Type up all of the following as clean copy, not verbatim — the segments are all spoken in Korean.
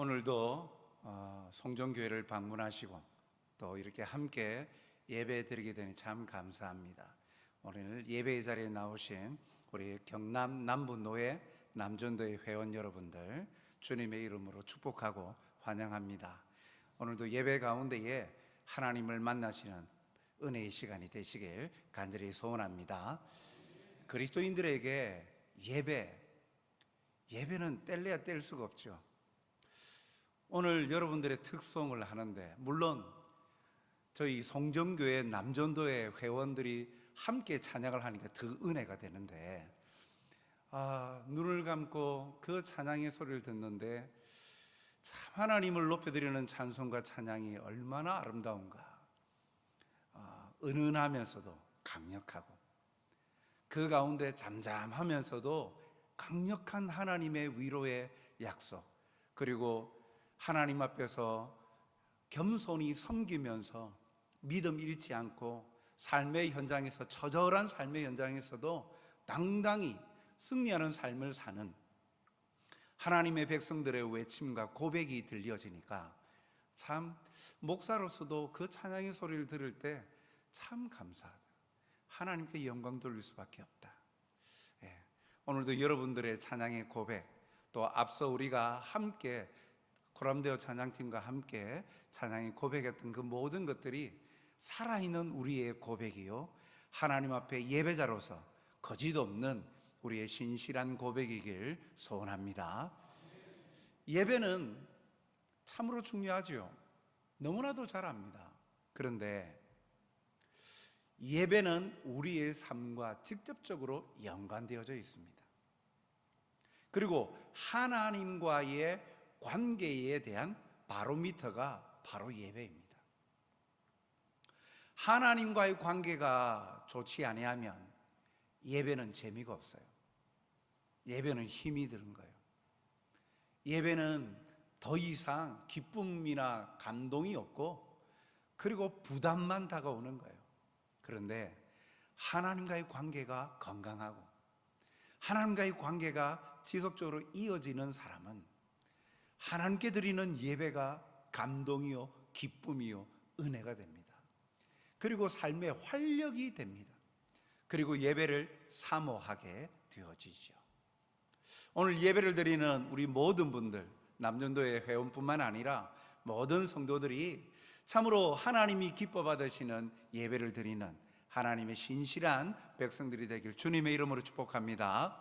오늘도 송정교회를 방문하시고 또 이렇게 함께 예배 드리게 되니 참 감사합니다. 오늘 예배의 자리에 나오신 우리 경남 남부노회 남전도의 회원 여러분들 주님의 이름으로 축복하고 환영합니다. 오늘도 예배 가운데에 하나님을 만나시는 은혜의 시간이 되시길 간절히 소원합니다. 그리스도인들에게 예배는 뗄래야 뗄 수가 없죠. 오늘 여러분들의 특송을 하는데, 물론 저희 송정교회 남전도의 회원들이 함께 찬양을 하니까 더 은혜가 되는데, 눈을 감고 그 찬양의 소리를 듣는데 참 하나님을 높여드리는 찬송과 찬양이 얼마나 아름다운가. 은은하면서도 강력하고, 그 가운데 잠잠하면서도 강력한 하나님의 위로의 약속, 그리고 하나님 앞에서 겸손히 섬기면서 믿음 잃지 않고 삶의 현장에서, 처절한 삶의 현장에서도 당당히 승리하는 삶을 사는 하나님의 백성들의 외침과 고백이 들려지니까 참 목사로서도 그 찬양의 소리를 들을 때 참 감사하다. 하나님께 영광 돌릴 수밖에 없다. 오늘도 여러분들의 찬양의 고백, 또 앞서 우리가 함께 코람데오 찬양팀과 함께 찬양의 고백했던 그 모든 것들이 살아있는 우리의 고백이요, 하나님 앞에 예배자로서 거짓 없는 우리의 신실한 고백이길 소원합니다. 예배는 참으로 중요하죠. 너무나도 잘 압니다. 그런데 예배는 우리의 삶과 직접적으로 연관되어져 있습니다. 그리고 하나님과의 관계에 대한 바로미터가 바로 예배입니다. 하나님과의 관계가 좋지 아니하면 예배는 재미가 없어요. 예배는 힘이 드는 거예요. 예배는 더 이상 기쁨이나 감동이 없고, 그리고 부담만 다가오는 거예요. 그런데 하나님과의 관계가 건강하고 하나님과의 관계가 지속적으로 이어지는 사람은 하나님께 드리는 예배가 감동이요, 기쁨이요, 은혜가 됩니다. 그리고 삶의 활력이 됩니다. 그리고 예배를 사모하게 되어지죠. 오늘 예배를 드리는 우리 모든 분들, 남전도의 회원뿐만 아니라 모든 성도들이 참으로 하나님이 기뻐 받으시는 예배를 드리는 하나님의 신실한 백성들이 되길 주님의 이름으로 축복합니다.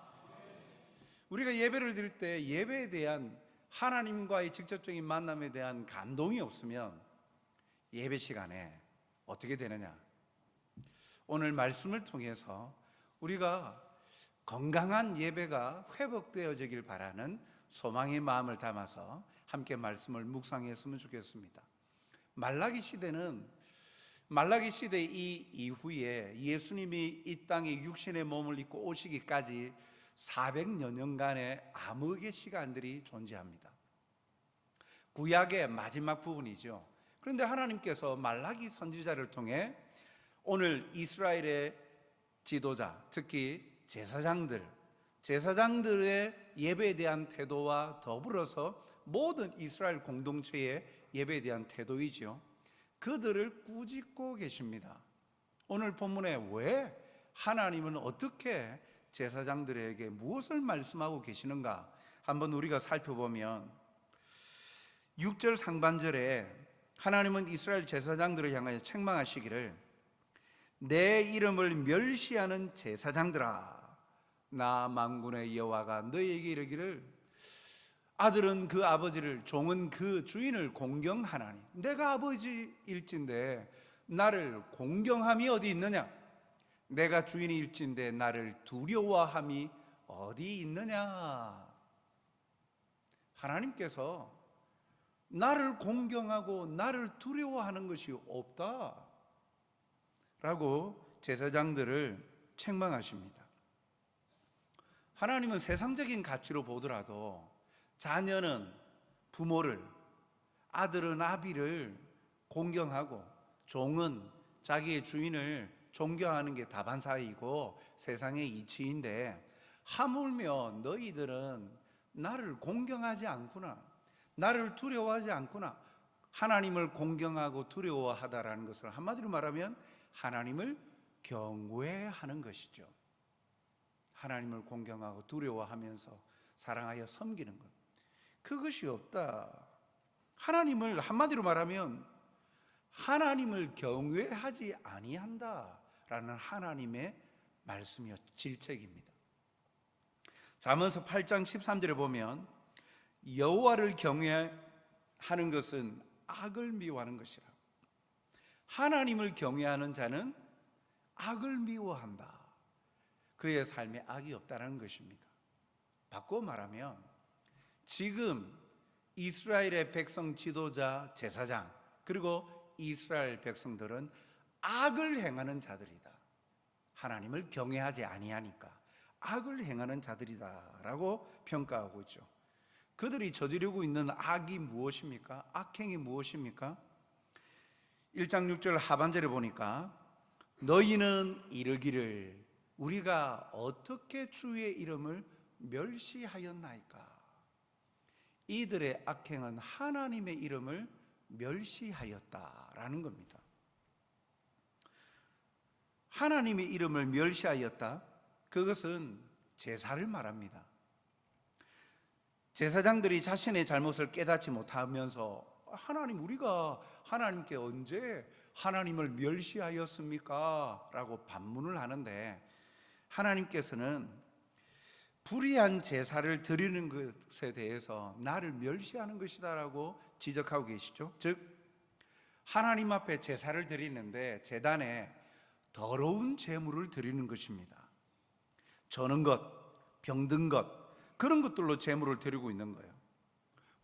우리가 예배를 드릴 때 예배에 대한, 하나님과의 직접적인 만남에 대한 감동이 없으면 예배 시간에 어떻게 되느냐? 오늘 말씀을 통해서 우리가 건강한 예배가 회복되어지길 바라는 소망의 마음을 담아서 함께 말씀을 묵상했으면 좋겠습니다. 말라기 시대 이후에 예수님이 이 땅에 육신의 몸을 입고 오시기까지 400여 년간의 암흑의 시간들이 존재합니다. 구약의 마지막 부분이죠. 그런데 하나님께서 말라기 선지자를 통해 오늘 이스라엘의 지도자, 특히 제사장들의 예배에 대한 태도와 더불어서 모든 이스라엘 공동체의 예배에 대한 태도이죠. 그들을 꾸짖고 계십니다. 오늘 본문에 왜 하나님은 어떻게 제사장들에게 무엇을 말씀하고 계시는가 한번 우리가 살펴보면, 6절 상반절에 하나님은 이스라엘 제사장들을 향하여 책망하시기를, 내 이름을 멸시하는 제사장들아, 나 만군의 여호와가 너희에게 이르기를, 아들은 그 아버지를, 종은 그 주인을 공경하나니 내가 아버지일진데 나를 공경함이 어디 있느냐? 내가 주인일진데 나를 두려워함이 어디 있느냐? 하나님께서 나를 공경하고 나를 두려워하는 것이 없다 라고 제사장들을 책망하십니다. 하나님은 세상적인 가치로 보더라도 자녀는 부모를, 아들은 아비를 공경하고 종은 자기의 주인을 존경하는 게 다반사이고 세상의 이치인데, 하물며 너희들은 나를 공경하지 않구나, 나를 두려워하지 않구나. 하나님을 공경하고 두려워하다라는 것을 한마디로 말하면 하나님을 경외하는 것이죠. 하나님을 공경하고 두려워하면서 사랑하여 섬기는 것. 그것이 없다. 하나님을 한마디로 말하면 하나님을 경외하지 아니한다라는 하나님의 말씀이요, 질책입니다. 잠언서 8장 13절에 보면 여호와를 경외하는 것은 악을 미워하는 것이라. 하나님을 경외하는 자는 악을 미워한다. 그의 삶에 악이 없다는 것입니다. 바꿔 말하면 지금 이스라엘의 백성 지도자, 제사장, 그리고 이스라엘 백성들은 악을 행하는 자들이다. 하나님을 경외하지 아니하니까 악을 행하는 자들이다라고 평가하고 있죠. 그들이 저지르고 있는 악이 무엇입니까? 악행이 무엇입니까? 1장 6절 하반절에 보니까 너희는 이르기를 우리가 어떻게 주의 이름을 멸시하였나이까. 이들의 악행은 하나님의 이름을 멸시하였다라는 겁니다. 하나님의 이름을 멸시하였다. 그것은 제사를 말합니다. 제사장들이 자신의 잘못을 깨닫지 못하면서 하나님, 우리가 하나님께 언제 하나님을 멸시하였습니까? 라고 반문을 하는데 하나님께서는 불의한 제사를 드리는 것에 대해서 나를 멸시하는 것이다 라고 지적하고 계시죠. 즉 하나님 앞에 제사를 드리는데 제단에 더러운 제물을 드리는 것입니다. 저는 것, 병든 것, 그런 것들로 제물을 드리고 있는 거예요.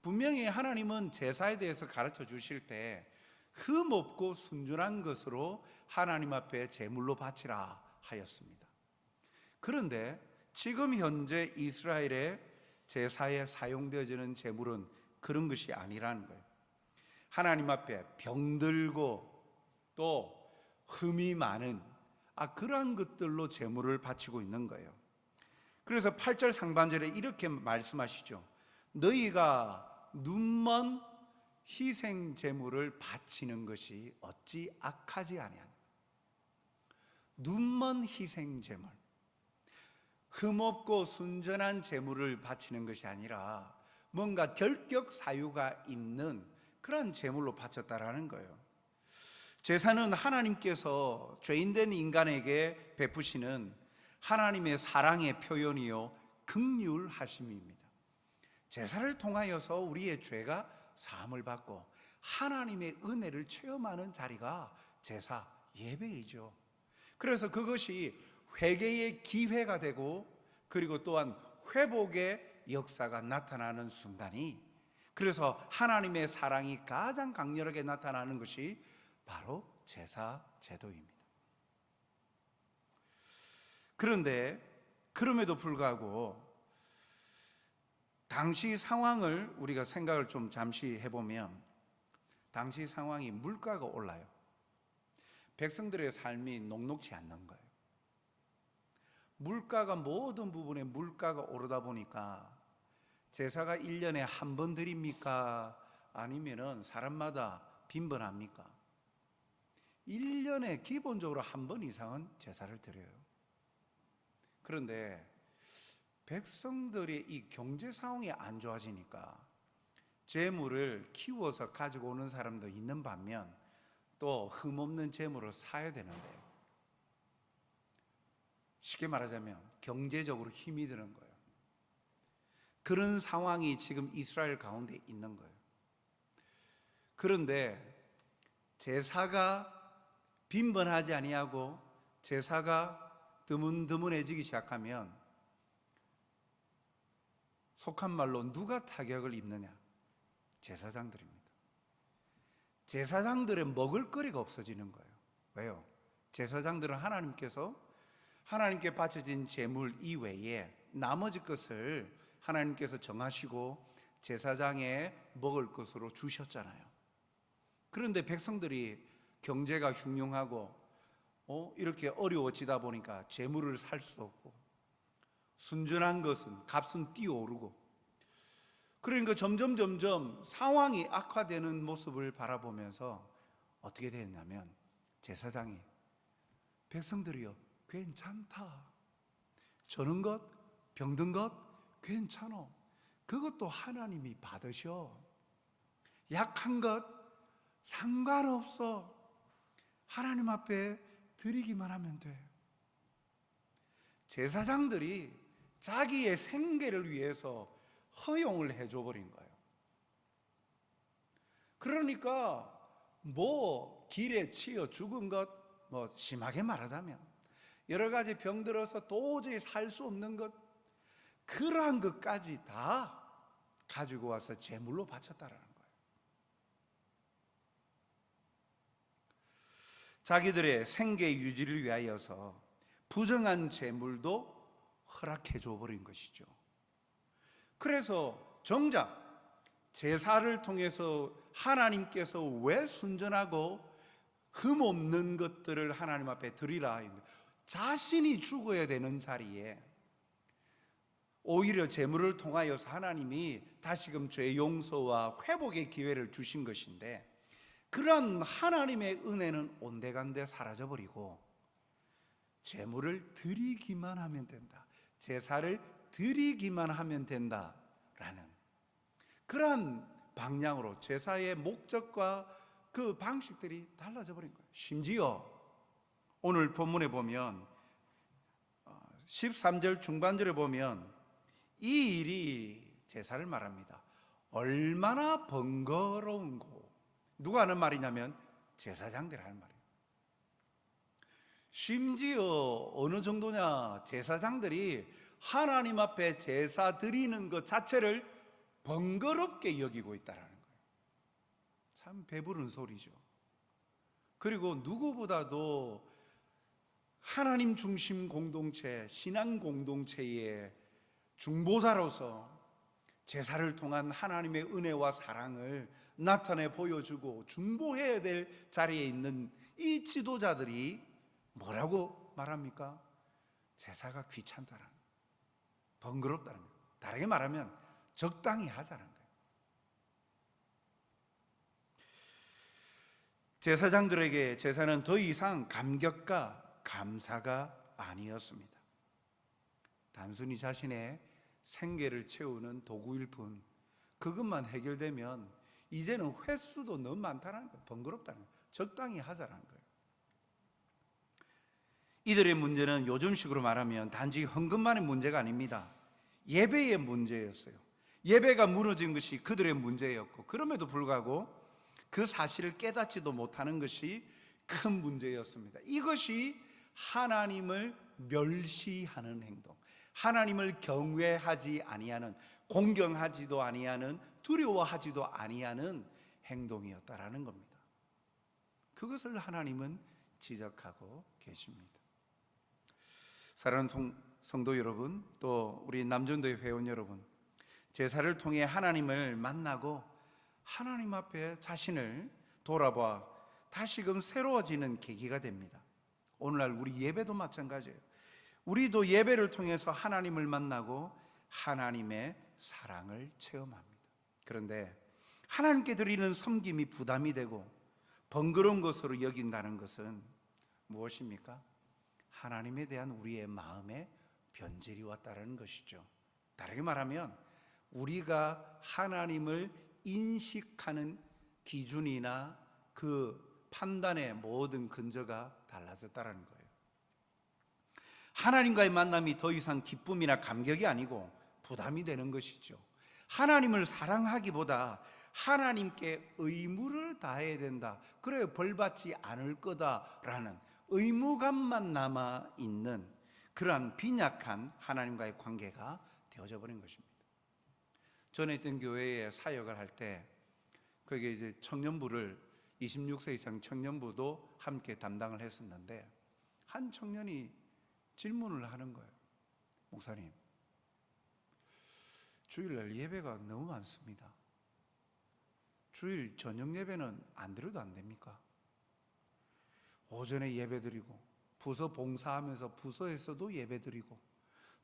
분명히 하나님은 제사에 대해서 가르쳐 주실 때 흠없고 순전한 것으로 하나님 앞에 제물로 바치라 하였습니다. 그런데 지금 현재 이스라엘의 제사에 사용되어지는 제물은 그런 것이 아니라는 거예요. 하나님 앞에 병들고 또 흠이 많은 그러한 것들로 제물을 바치고 있는 거예요. 그래서 8절 상반절에 이렇게 말씀하시죠. 너희가 눈먼 희생 제물을 바치는 것이 어찌 악하지 아니하냐. 눈먼 희생 제물, 흠없고 순전한 제물을 바치는 것이 아니라 뭔가 결격 사유가 있는 그런 제물로 바쳤다라는 거예요. 제사는 하나님께서 죄인된 인간에게 베푸시는 하나님의 사랑의 표현이요 긍휼하심입니다. 제사를 통하여서 우리의 죄가 사함을 받고 하나님의 은혜를 체험하는 자리가 제사, 예배이죠. 그래서 그것이 회개의 기회가 되고 그리고 또한 회복의 역사가 나타나는 순간이, 그래서 하나님의 사랑이 가장 강렬하게 나타나는 것이 바로 제사 제도입니다. 그런데 그럼에도 불구하고 당시 상황을 우리가 생각을 좀 잠시 해보면 당시 상황이 물가가 올라요. 백성들의 삶이 녹록지 않는 거예요. 물가가, 모든 부분에 물가가 오르다 보니까 제사가 1년에 한 번 드립니까? 아니면은 사람마다 빈번합니까? 1년에 기본적으로 한 번 이상은 제사를 드려요. 그런데 백성들의 이 경제 상황이 안 좋아지니까 재물을 키워서 가지고 오는 사람도 있는 반면 또 흠없는 재물을 사야 되는데요. 쉽게 말하자면 경제적으로 힘이 드는 거예요. 그런 상황이 지금 이스라엘 가운데 있는 거예요. 그런데 제사가 빈번하지 아니하고 제사가 드문드문해지기 시작하면 속한 말로 누가 타격을 입느냐? 제사장들입니다. 제사장들의 먹을 거리가 없어지는 거예요. 왜요? 제사장들은 하나님께 바쳐진 제물 이외에 나머지 것을 하나님께서 정하시고 제사장에 먹을 것으로 주셨잖아요. 그런데 백성들이 경제가 흉흉하고 이렇게 어려워지다 보니까 제물을 살 수 없고 순전한 것은 값은 뛰어오르고 그러니까 점점 상황이 악화되는 모습을 바라보면서 어떻게 되었냐면 제사장이 백성들이여 괜찮다, 저는 것 병든 것 괜찮어, 그것도 하나님이 받으셔, 약한 것 상관없어, 하나님 앞에 드리기만 하면 돼. 제사장들이 자기의 생계를 위해서 허용을 해줘 버린 거예요. 그러니까 길에 치여 죽은 것, 심하게 말하자면 여러 가지 병들어서 도저히 살 수 없는 것, 그러한 것까지 다 가지고 와서 제물로 바쳤다라는 거예요. 자기들의 생계 유지를 위하여서 부정한 제물도 허락해 줘 버린 것이죠. 그래서 정작 제사를 통해서 하나님께서 왜 순전하고 흠없는 것들을 하나님 앞에 드리라, 자신이 죽어야 되는 자리에 오히려 제물을 통하여서 하나님이 다시금 죄 용서와 회복의 기회를 주신 것인데, 그런 하나님의 은혜는 온데간데 사라져버리고 제물을 드리기만 하면 된다, 제사를 드리기만 하면 된다라는 그러한 방향으로 제사의 목적과 그 방식들이 달라져 버린 거예요. 심지어 오늘 본문에 보면 13절 중반절에 보면 이 일이 제사를 말합니다. 얼마나 번거로운고. 누가 하는 말이냐면 제사장들이 하는 말이에요. 심지어 어느 정도냐, 제사장들이 하나님 앞에 제사 드리는 것 자체를 번거롭게 여기고 있다는 거예요. 참 배부른 소리죠. 그리고 누구보다도 하나님 중심 공동체, 신앙 공동체의 중보자로서 제사를 통한 하나님의 은혜와 사랑을 나타내 보여주고 중보해야 될 자리에 있는 이 지도자들이 뭐라고 말합니까? 제사가 귀찮다라는 거예요. 번거롭다는 거예요. 다르게 말하면 적당히 하자는 거예요. 제사장들에게 제사는 더 이상 감격과 감사가 아니었습니다. 단순히 자신의 생계를 채우는 도구일 뿐, 그것만 해결되면 이제는 횟수도 너무 많다는 거예요. 번거롭다는 거예요. 적당히 하자는 거예요. 이들의 문제는 요즘식으로 말하면 단지 헌금만의 문제가 아닙니다. 예배의 문제였어요. 예배가 무너진 것이 그들의 문제였고, 그럼에도 불구하고 그 사실을 깨닫지도 못하는 것이 큰 문제였습니다. 이것이 하나님을 멸시하는 행동, 하나님을 경외하지 아니하는, 공경하지도 아니하는, 두려워하지도 아니하는 행동이었다라는 겁니다. 그것을 하나님은 지적하고 계십니다. 사랑하는 성도 여러분, 또 우리 남전도의 회원 여러분, 제사를 통해 하나님을 만나고 하나님 앞에 자신을 돌아봐 다시금 새로워지는 계기가 됩니다. 오늘날 우리 예배도 마찬가지예요. 우리도 예배를 통해서 하나님을 만나고 하나님의 사랑을 체험합니다. 그런데 하나님께 드리는 섬김이 부담이 되고 번거로운 것으로 여긴다는 것은 무엇입니까? 하나님에 대한 우리의 마음의 변질이 왔다는 것이죠. 다르게 말하면 우리가 하나님을 인식하는 기준이나 그 판단의 모든 근저가 달라졌다는 거예요. 하나님과의 만남이 더 이상 기쁨이나 감격이 아니고 부담이 되는 것이죠. 하나님을 사랑하기보다 하나님께 의무를 다해야 된다, 그래야 벌받지 않을 거다라는 의무감만 남아있는 그러한 빈약한 하나님과의 관계가 되어져 버린 것입니다. 전에 있던 교회에 사역을 할 때 거기에 이제 청년부를 26세 이상 청년부도 함께 담당을 했었는데, 한 청년이 질문을 하는 거예요. 목사님, 주일날 예배가 너무 많습니다. 주일 저녁 예배는 안 드려도 안 됩니까? 오전에 예배 드리고 부서 봉사하면서 부서에서도 예배 드리고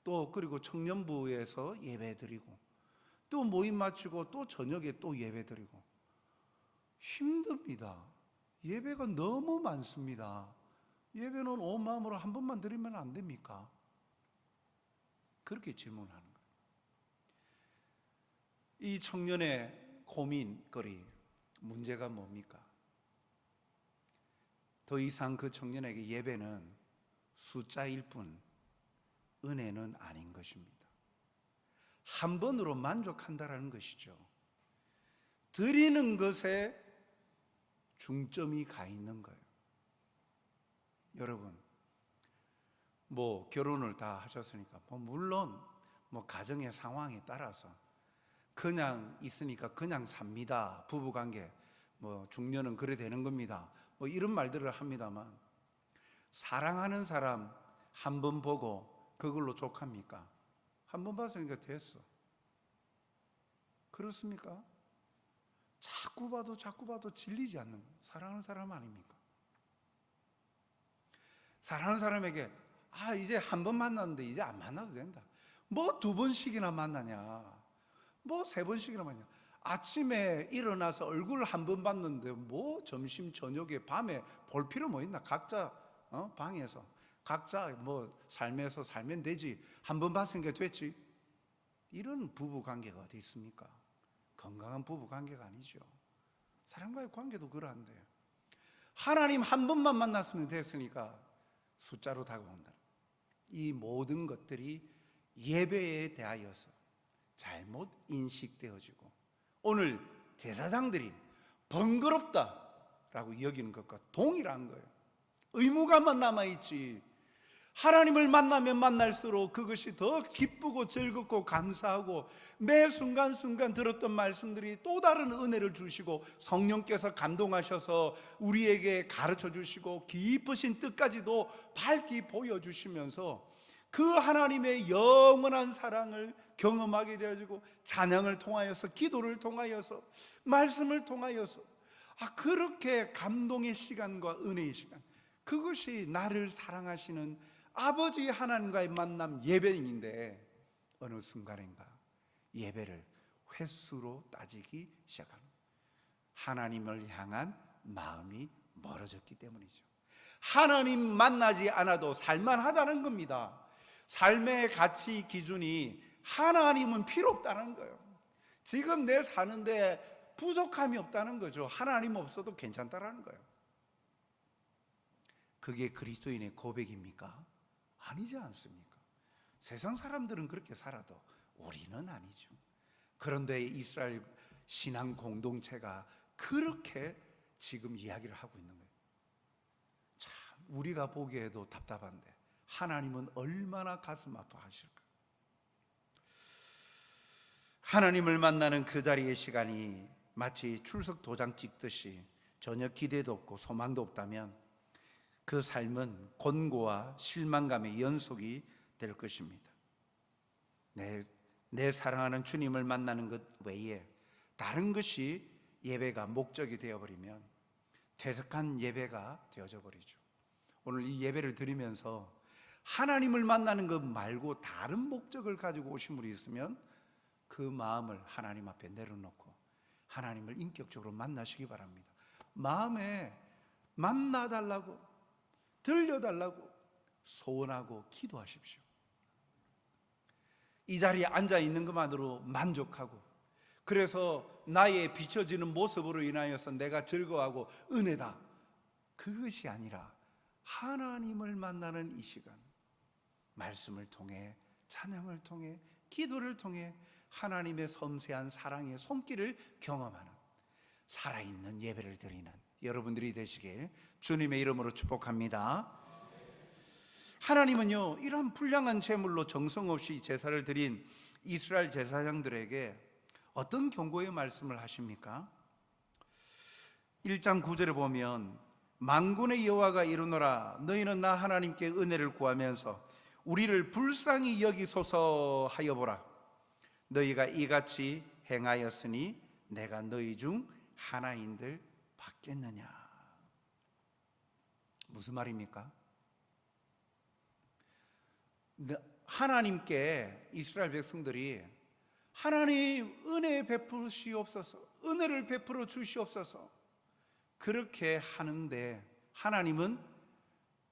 또 그리고 청년부에서 예배 드리고 또 모임 마치고 또 저녁에 또 예배 드리고 힘듭니다. 예배가 너무 많습니다. 예배는 온 마음으로 한 번만 드리면 안 됩니까? 그렇게 질문하는 거예요. 이 청년의 고민거리, 문제가 뭡니까? 더 이상 그 청년에게 예배는 숫자일 뿐 은혜는 아닌 것입니다. 한 번으로 만족한다라는 것이죠. 드리는 것에 중점이 가 있는 거예요. 여러분, 결혼을 다 하셨으니까 물론 가정의 상황에 따라서 그냥 있으니까 그냥 삽니다. 부부관계 중년은 그래 되는 겁니다. 이런 말들을 합니다만, 사랑하는 사람 한 번 보고 그걸로 족합니까? 한 번 봤으니까 됐어. 그렇습니까? 자꾸 봐도 질리지 않는 거예요. 사랑하는 사람 아닙니까? 사랑하는 사람에게 이제 한 번 만났는데 이제 안 만나도 된다. 두 번씩이나 만나냐? 세 번씩이나 만나냐? 아침에 일어나서 얼굴 한 번 봤는데 점심 저녁에 밤에 볼 필요 있나? 각자 방에서 각자 삶에서 살면 되지. 한 번 봤으니까 됐지. 이런 부부 관계가 어디 있습니까? 건강한 부부 관계가 아니죠. 사람과의 관계도 그러한데, 하나님 한 번만 만났으면 됐으니까 숫자로 다가온다. 이 모든 것들이 예배에 대하여서 잘못 인식되어지고, 오늘 제사장들이 번거롭다라고 여기는 것과 동일한 거예요. 의무감만 남아있지, 하나님을 만나면 만날수록 그것이 더 기쁘고 즐겁고 감사하고, 매 순간순간 들었던 말씀들이 또 다른 은혜를 주시고 성령께서 감동하셔서 우리에게 가르쳐 주시고 깊으신 뜻까지도 밝히 보여주시면서 그 하나님의 영원한 사랑을 경험하게 되어지고, 찬양을 통하여서, 기도를 통하여서, 말씀을 통하여서 그렇게 감동의 시간과 은혜의 시간, 그것이 나를 사랑하시는 아버지 하나님과의 만남, 예배인데, 어느 순간인가 예배를 횟수로 따지기 시작합니다. 하나님을 향한 마음이 멀어졌기 때문이죠. 하나님 만나지 않아도 살만하다는 겁니다. 삶의 가치 기준이 하나님은 필요 없다는 거예요. 지금 내 사는데 부족함이 없다는 거죠. 하나님 없어도 괜찮다라는 거예요. 그게 그리스도인의 고백입니까? 아니지 않습니까? 세상 사람들은 그렇게 살아도 우리는 아니죠. 그런데 이스라엘 신앙 공동체가 그렇게 지금 이야기를 하고 있는 거예요. 참, 우리가 보기에도 답답한데 하나님은 얼마나 가슴 아파하실까? 하나님을 만나는 그 자리의 시간이 마치 출석 도장 찍듯이 전혀 기대도 없고 소망도 없다면, 그 삶은 곤고와 실망감의 연속이 될 것입니다. 내 사랑하는 주님을 만나는 것 외에 다른 것이 예배가 목적이 되어버리면 퇴색한 예배가 되어져 버리죠. 오늘 이 예배를 드리면서 하나님을 만나는 것 말고 다른 목적을 가지고 오신 분이 있으면 그 마음을 하나님 앞에 내려놓고 하나님을 인격적으로 만나시기 바랍니다. 마음에 만나달라고, 들려달라고 소원하고 기도하십시오. 이 자리에 앉아 있는 것만으로 만족하고, 그래서 나의 비춰지는 모습으로 인하여서 내가 즐거워하고 은혜다, 그것이 아니라 하나님을 만나는 이 시간, 말씀을 통해, 찬양을 통해, 기도를 통해 하나님의 섬세한 사랑의 손길을 경험하는 살아있는 예배를 드리는 여러분들이 되시길 주님의 이름으로 축복합니다. 하나님은요, 이러한 불량한 제물로 정성 없이 제사를 드린 이스라엘 제사장들에게 어떤 경고의 말씀을 하십니까? 1장 9절에 보면, 만군의 여호와가 이르노라, 너희는 나 하나님께 은혜를 구하면서 우리를 불쌍히 여기소서 하여 보라. 너희가 이같이 행하였으니 내가 너희 중 하나인들 받겠느냐. 무슨 말입니까? 하나님께 이스라엘 백성들이 하나님 은혜 베푸시옵소서, 은혜를 베풀어 주시옵소서. 그렇게 하는데 하나님은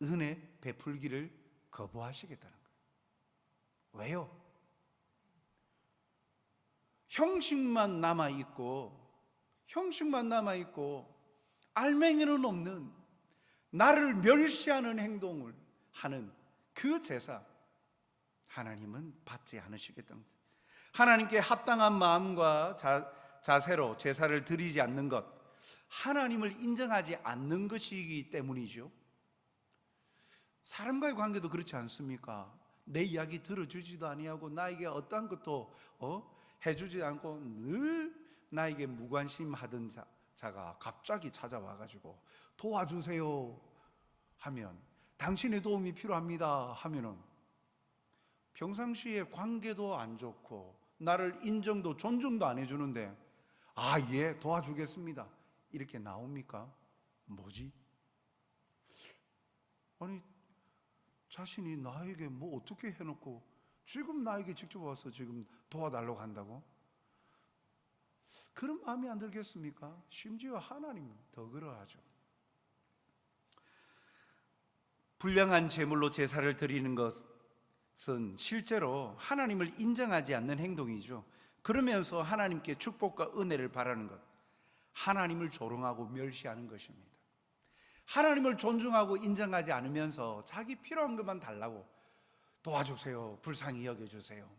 은혜 베풀기를 거부하시겠다는 거예요. 왜요? 형식만 남아있고 알맹이는 없는, 나를 멸시하는 행동을 하는 그 제사, 하나님은 받지 않으시겠다는 거예요. 하나님께 합당한 마음과 자세로 제사를 드리지 않는 것, 하나님을 인정하지 않는 것이기 때문이죠. 사람과의 관계도 그렇지 않습니까? 내 이야기 들어주지도 아니하고 나에게 어떠한 것도 해주지 않고 늘 나에게 무관심하던 자가 갑자기 찾아와가지고 도와주세요 하면, 당신의 도움이 필요합니다 하면은 평상시에 관계도 안 좋고 나를 인정도 존중도 안 해주는데 예, 도와주겠습니다 이렇게 나옵니까? 뭐지? 아니, 자신이 나에게 뭐 어떻게 해놓고 지금 나에게 직접 와서 지금 도와달라고 한다고? 그런 마음이 안 들겠습니까? 심지어 하나님은 더 그러하죠. 불량한 제물로 제사를 드리는 것은 실제로 하나님을 인정하지 않는 행동이죠. 그러면서 하나님께 축복과 은혜를 바라는 것, 하나님을 조롱하고 멸시하는 것입니다. 하나님을 존중하고 인정하지 않으면서 자기 필요한 것만 달라고, 도와주세요, 불쌍히 여겨주세요,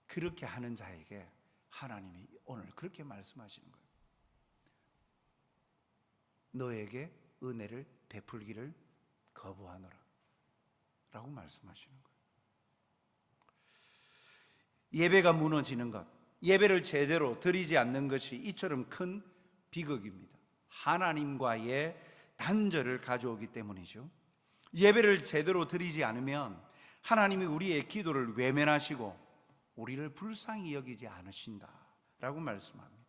그렇게 하는 자에게 하나님이 오늘 그렇게 말씀하시는 거예요. 너에게 은혜를 베풀기를 거부하노라 라고 말씀하시는 거예요. 예배가 무너지는 것, 예배를 제대로 드리지 않는 것이 이처럼 큰 비극입니다. 하나님과의 단절을 가져오기 때문이죠. 예배를 제대로 드리지 않으면 하나님이 우리의 기도를 외면하시고 우리를 불쌍히 여기지 않으신다라고 말씀합니다.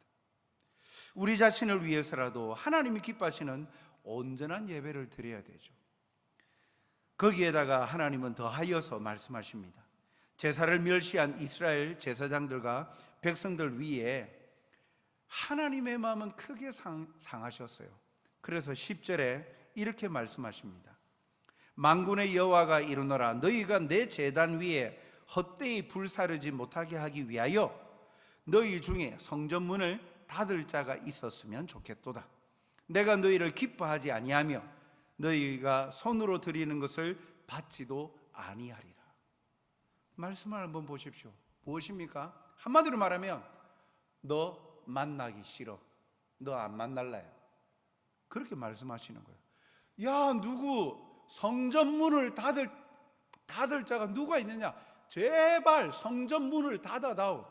우리 자신을 위해서라도 하나님이 기뻐하시는 온전한 예배를 드려야 되죠. 거기에다가 하나님은 더하여서 말씀하십니다. 제사를 멸시한 이스라엘 제사장들과 백성들 위에 하나님의 마음은 크게 상하셨어요. 그래서 10절에 이렇게 말씀하십니다. 만군의 여호와가 이르노라, 너희가 내 제단 위에 헛되이 불사르지 못하게 하기 위하여 너희 중에 성전문을 닫을 자가 있었으면 좋겠도다. 내가 너희를 기뻐하지 아니하며 너희가 손으로 드리는 것을 받지도 아니하리라. 말씀을 한번 보십시오. 무엇입니까? 한마디로 말하면 너 만나기 싫어, 너 안 만날래, 그렇게 말씀하시는 거예요. 야, 누구 성전문을 닫을 자가 누가 있느냐? 제발 성전문을 닫아다오.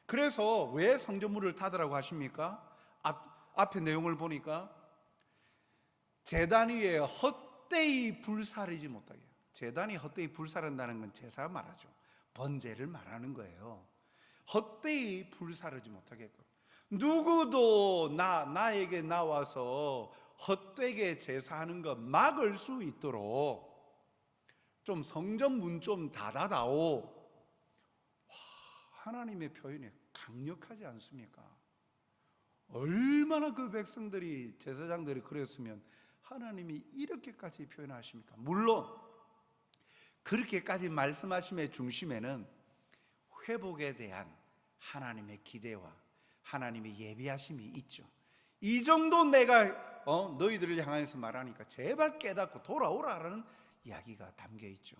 그래서 왜 성전문을 닫으라고 하십니까? 앞에 내용을 보니까 제단 위에 헛되이 불사르지 못하게. 제단이 헛되이 불사른다는 건 제사 말하죠. 번제를 말하는 거예요. 헛되이 불사르지 못하게. 누구도 나에게 나와서 헛되게 제사하는 거 막을 수 있도록 좀 성전문 좀 닫아다오. 하나님의 표현이 강력하지 않습니까? 얼마나 그 백성들이, 제사장들이 그랬으면 하나님이 이렇게까지 표현하십니까? 물론 그렇게까지 말씀하심의 중심에는 회복에 대한 하나님의 기대와 하나님의 예비하심이 있죠. 이 정도 내가 너희들을 향해서 말하니까 제발 깨닫고 돌아오라라는 이야기가 담겨 있죠.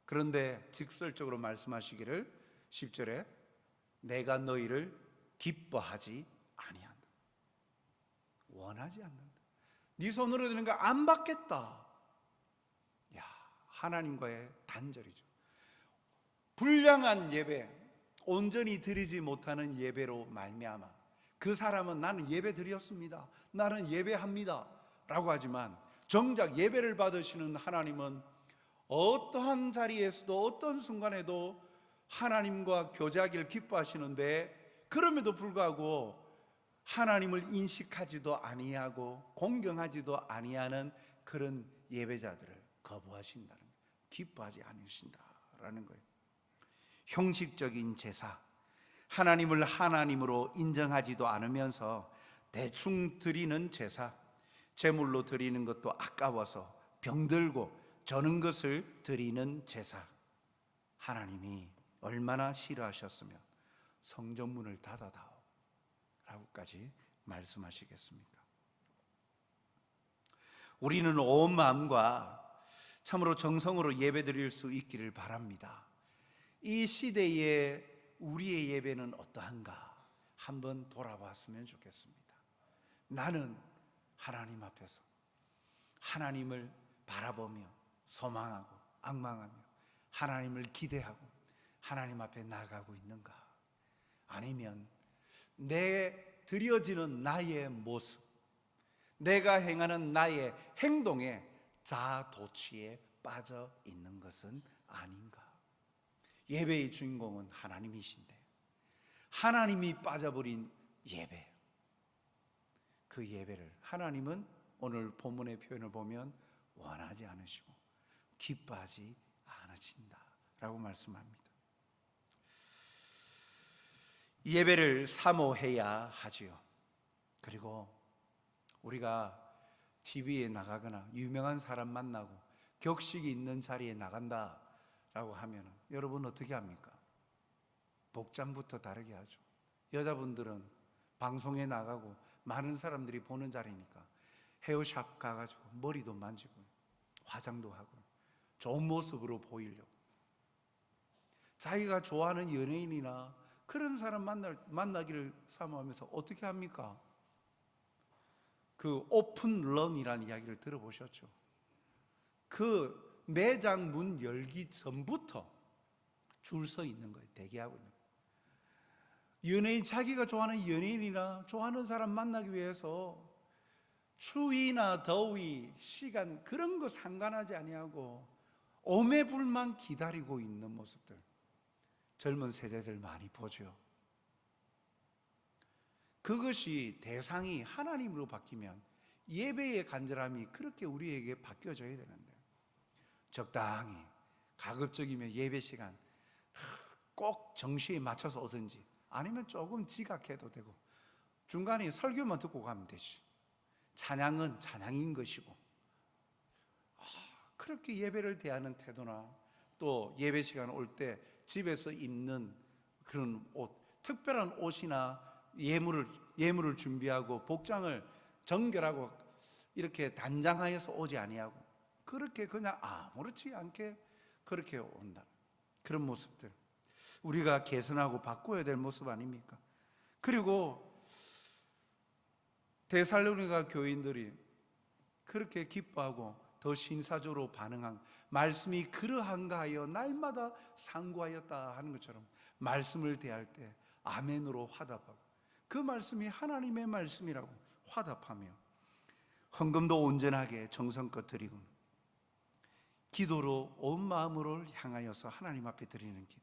그런데 직설적으로 말씀하시기를 10절에 내가 너희를 기뻐하지 아니한다, 원하지 않는다, 네 손으로 되는 거 안 받겠다. 야, 하나님과의 단절이죠. 불량한 예배, 온전히 드리지 못하는 예배로 말미암아 그 사람은 나는 예배 드렸습니다, 나는 예배합니다 라고 하지만 정작 예배를 받으시는 하나님은 어떠한 자리에서도 어떤 순간에도 하나님과 교제하기를 기뻐하시는데, 그럼에도 불구하고 하나님을 인식하지도 아니하고 공경하지도 아니하는 그런 예배자들을 거부하신다는 거예요. 기뻐하지 않으신다라는 거예요. 형식적인 제사, 하나님을 하나님으로 인정하지도 않으면서 대충 드리는 제사, 제물로 드리는 것도 아까워서 병들고 저는 것을 드리는 제사, 하나님이 얼마나 싫어하셨으면 성전문을 닫아다오 라고까지 말씀하시겠습니까? 우리는 온 마음과 참으로 정성으로 예배드릴 수 있기를 바랍니다. 이 시대에 우리의 예배는 어떠한가 한번 돌아봤으면 좋겠습니다. 나는 하나님 앞에서 하나님을 바라보며 소망하고 앙망하며 하나님을 기대하고 하나님 앞에 나아가고 있는가? 아니면 내 드려지는 나의 모습, 내가 행하는 나의 행동에 자아도취에 빠져 있는 것은 아닌가? 예배의 주인공은 하나님이신데 하나님이 빠져버린 예배, 그 예배를 하나님은 오늘 본문의 표현을 보면 원하지 않으시고 기뻐하지 않으신다라고 말씀합니다. 예배를 사모해야 하지요. 그리고 우리가 TV에 나가거나 유명한 사람 만나고 격식이 있는 자리에 나간다라고 하면 여러분 어떻게 합니까? 복장부터 다르게 하죠. 여자분들은 방송에 나가고 많은 사람들이 보는 자리니까 헤어샵 가가지고 머리도 만지고 화장도 하고 좋은 모습으로 보이려고, 자기가 좋아하는 연예인이나 그런 사람 만나기를 사모하면서 어떻게 합니까? 그 오픈런이라는 이야기를 들어보셨죠? 그 매장 문 열기 전부터 줄 서 있는 거예요. 대기하고 있는 거예요. 연예인, 자기가 좋아하는 연예인이나 좋아하는 사람 만나기 위해서 추위나 더위, 시간 그런 거 상관하지 아니하고 오매불만 기다리고 있는 모습들 젊은 세대들 많이 보죠. 그것이 대상이 하나님으로 바뀌면 예배의 간절함이 그렇게 우리에게 바뀌어져야 되는데, 적당히 가급적이면 예배 시간 꼭 정시에 맞춰서 오든지 아니면 조금 지각해도 되고 중간에 설교만 듣고 가면 되지. 찬양은 찬양인 것이고, 그렇게 예배를 대하는 태도나 또 예배 시간 올 때 집에서 입는 그런 옷, 특별한 옷이나 예물을 준비하고 복장을 정결하고 이렇게 단장하여서 오지 아니하고 그렇게 그냥 아무렇지 않게 그렇게 온다. 그런 모습들 우리가 개선하고 바꿔야 될 모습 아닙니까? 그리고 데살로니가 교인들이 그렇게 기뻐하고 더 신사적으로 반응한, 말씀이 그러한가 하여 날마다 상고하였다 하는 것처럼 말씀을 대할 때 아멘으로 화답하고 그 말씀이 하나님의 말씀이라고 화답하며 헌금도 온전하게 정성껏 드리고 기도로 온 마음으로 향하여서 하나님 앞에 드리는 기도,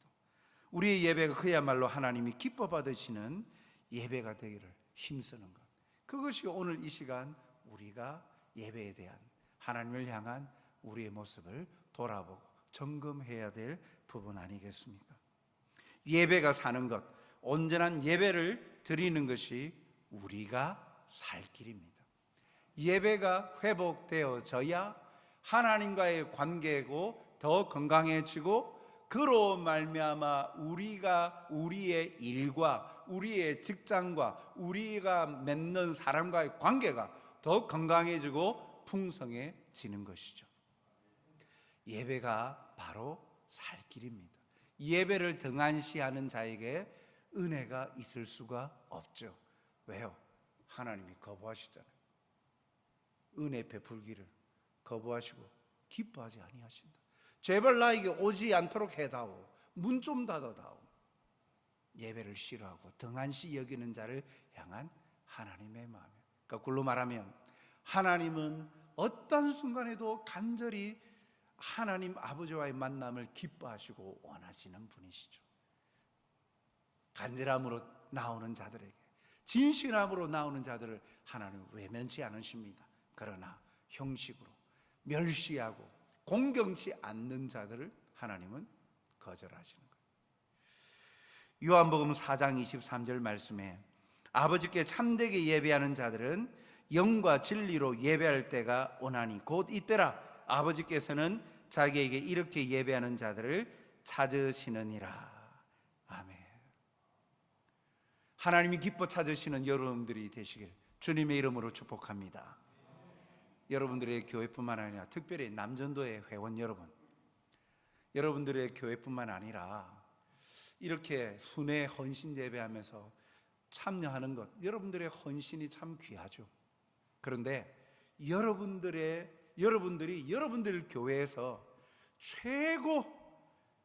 우리의 예배가 그야말로 하나님이 기뻐 받으시는 예배가 되기를 힘쓰는 것, 그것이 오늘 이 시간 우리가 예배에 대한 하나님을 향한 우리의 모습을 돌아보고 점검해야 될 부분 아니겠습니까? 예배가 사는 것, 온전한 예배를 드리는 것이 우리가 살 길입니다. 예배가 회복되어져야 하나님과의 관계고 더 건강해지고 그로 말미암아 우리가 우리의 일과 우리의 직장과 우리가 맺는 사람과의 관계가 더 건강해지고 풍성해지는 것이죠. 예배가 바로 살 길입니다. 예배를 등한시하는 자에게 은혜가 있을 수가 없죠. 왜요? 하나님이 거부하시잖아요. 은혜 베풀기를 거부하시고 기뻐하지 아니하신다. 제발 나에게 오지 않도록 해다오. 문 좀 닫아다오. 예배를 싫어하고 등한시 여기는 자를 향한 하나님의 마음. 거꾸로 말하면 하나님은 어떤 순간에도 간절히 하나님 아버지와의 만남을 기뻐하시고 원하시는 분이시죠. 간절함으로 나오는 자들에게, 진실함으로 나오는 자들을 하나님은 외면치 않으십니다. 그러나 형식으로 멸시하고 공경치 않는 자들을 하나님은 거절하시는 거예요. 요한복음 4장 23절 말씀에 아버지께 참되게 예배하는 자들은 영과 진리로 예배할 때가 오나니 곧 이때라 아버지께서는 자기에게 이렇게 예배하는 자들을 찾으시느니라. 아멘. 하나님이 기뻐 찾으시는 여러분들이 되시길 주님의 이름으로 축복합니다. 여러분들의 교회뿐만 아니라 특별히 남전도의 회원 여러분, 여러분들의 교회뿐만 아니라 이렇게 순회 헌신 예배하면서 참여하는 것, 여러분들의 헌신이 참 귀하죠. 그런데 여러분들이 여러분들 교회에서 최고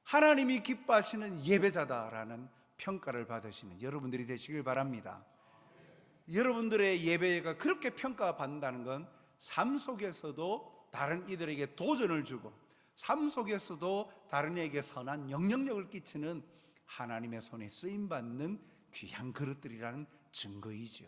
하나님이 기뻐하시는 예배자다라는 평가를 받으시는 여러분들이 되시길 바랍니다. 여러분들의 예배가 그렇게 평가받는다는 건 삶 속에서도 다른 이들에게 도전을 주고 삶 속에서도 다른 이에게 선한 영향력을 끼치는 하나님의 손에 쓰임받는 귀한 그릇들이라는 증거이죠.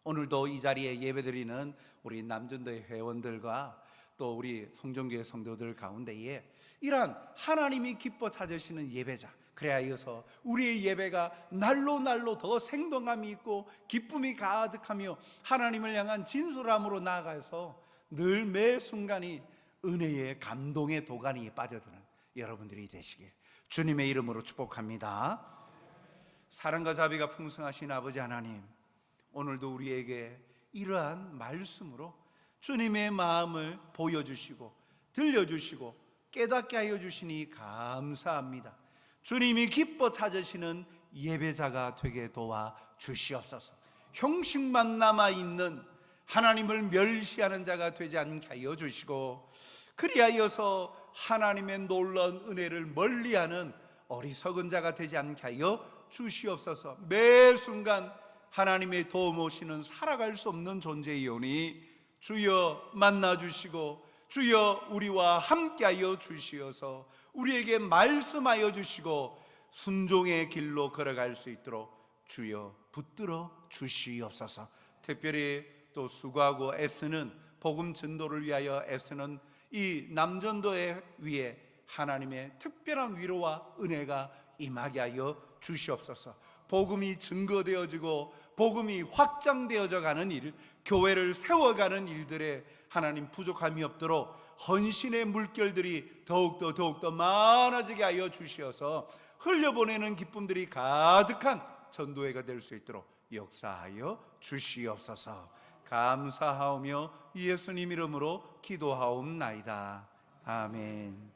오늘도 이 자리에 예배드리는 우리 남전도의 회원들과 또 우리 성전교회 성도들 가운데에 이러한 하나님이 기뻐 찾으시는 예배자, 그래야여서 우리의 예배가 날로 더 생동감이 있고 기쁨이 가득하며 하나님을 향한 진솔함으로 나아가서 늘 매 순간이 은혜의 감동의 도가니에 빠져드는 여러분들이 되시길 주님의 이름으로 축복합니다. 사랑과 자비가 풍성하신 아버지 하나님, 오늘도 우리에게 이러한 말씀으로 주님의 마음을 보여주시고 들려주시고 깨닫게 하여 주시니 감사합니다. 주님이 기뻐 찾으시는 예배자가 되게 도와 주시옵소서. 형식만 남아있는 하나님을 멸시하는 자가 되지 않게 하여 주시고 그리하여서 하나님의 놀라운 은혜를 멀리하는 어리석은 자가 되지 않게 하여 주시옵소서. 매 순간 하나님의 도움 오시는 살아갈 수 없는 존재이오니 주여 만나주시고 주여 우리와 함께하여 주시어서 우리에게 말씀하여 주시고 순종의 길로 걸어갈 수 있도록 주여 붙들어 주시옵소서. 특별히 또 수고하고 애쓰는 복음 전도를 위하여 애쓰는 이 남전도의 위에 하나님의 특별한 위로와 은혜가 임하게 하여 주시옵소서. 복음이 증거되어지고 복음이 확장되어져 가는 일, 교회를 세워가는 일들에 하나님 부족함이 없도록 헌신의 물결들이 더욱더 많아지게 하여 주시어서 흘려보내는 기쁨들이 가득한 전도회가 될 수 있도록 역사하여 주시옵소서. 감사하오며 예수님 이름으로 기도하옵나이다. 아멘.